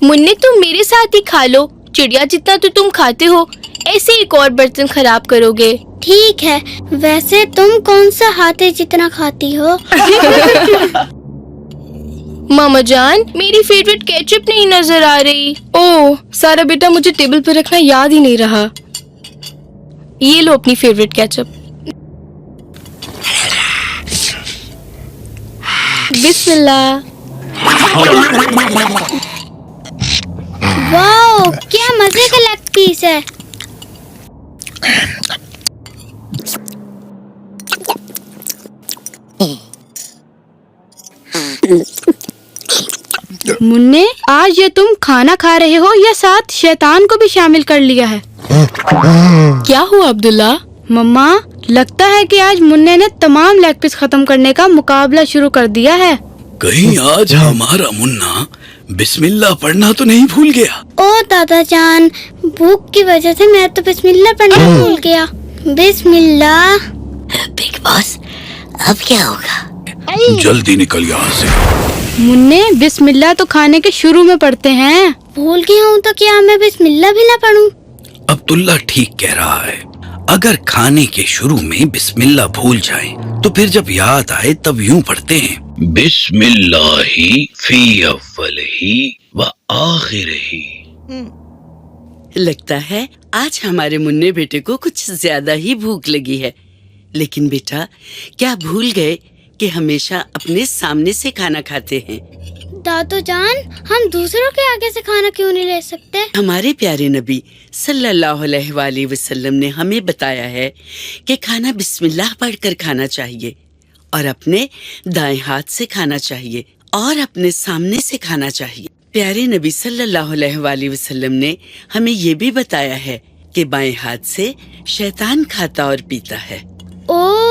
मुन्ने तुम मेरे साथ ही खा लो, चिड़िया जितना तो तुम खाते हो, ऐसे एक और बर्तन खराब करोगे। ठीक है, वैसे तुम कौन सा हाथे जितना खाती हो? मामा जान, मेरी फेवरेट केचप नहीं नजर आ रही। ओह सारा बेटा, मुझे टेबल पर रखना याद ही नहीं रहा। ये लो अपनी फेवरेट केचप। बिस्मिल्लाह। वाओ, क्या मजे का लेग पीस है। मुन्ने, आज ये तुम खाना खा रहे हो या साथ शैतान को भी शामिल कर लिया है? क्या हुआ अब्दुल्ला? मम्मा, लगता है कि आज मुन्ने ने तमाम लेग पीस खत्म करने का मुकाबला शुरू कर दिया है। कहीं आज हमारा मुन्ना बिस्मिल्लाह पढ़ना तो नहीं भूल गया? ओ दादा जान, भूख की वजह से मैं तो बिस्मिल्लाह पढ़ना भूल गया। बिस्मिल्लाह। बिग बॉस, अब क्या होगा? जल्दी निकल यहाँ से। मुन्ने, बिस्मिल्लाह तो खाने के शुरू में पढ़ते हैं। भूल गया हूँ तो क्या मैं बिस्मिल्लाह भी ना पढ़ूं? अब्दुल्ला ठीक कह रहा है। अगर खाने के शुरू में बिस्मिल्लाह भूल जाएं, तो फिर जब याद आए तब यूं पढ़ते हैं, बिस्मिल्लाही फी अव्वलिही व आखिरिही। लगता है आज हमारे मुन्ने बेटे को कुछ ज्यादा ही भूख लगी है। लेकिन बेटा, क्या भूल गए कि हमेशा अपने सामने से खाना खाते हैं? दादू जान, हम दूसरों के आगे से खाना क्यों नहीं ले सकते? हमारे प्यारे नबी सल्लल्लाहु अलैहि वसल्लम ने हमें बताया है कि खाना बिस्मिल्लाह पढ़कर खाना चाहिए और अपने दाएं हाथ से खाना चाहिए और अपने सामने से खाना चाहिए। प्यारे नबी सल्लल्लाहु अलैहि वसल्लम ने हमें ये भी बताया है कि बाएं हाथ से शैतान खाता और पीता है। ओ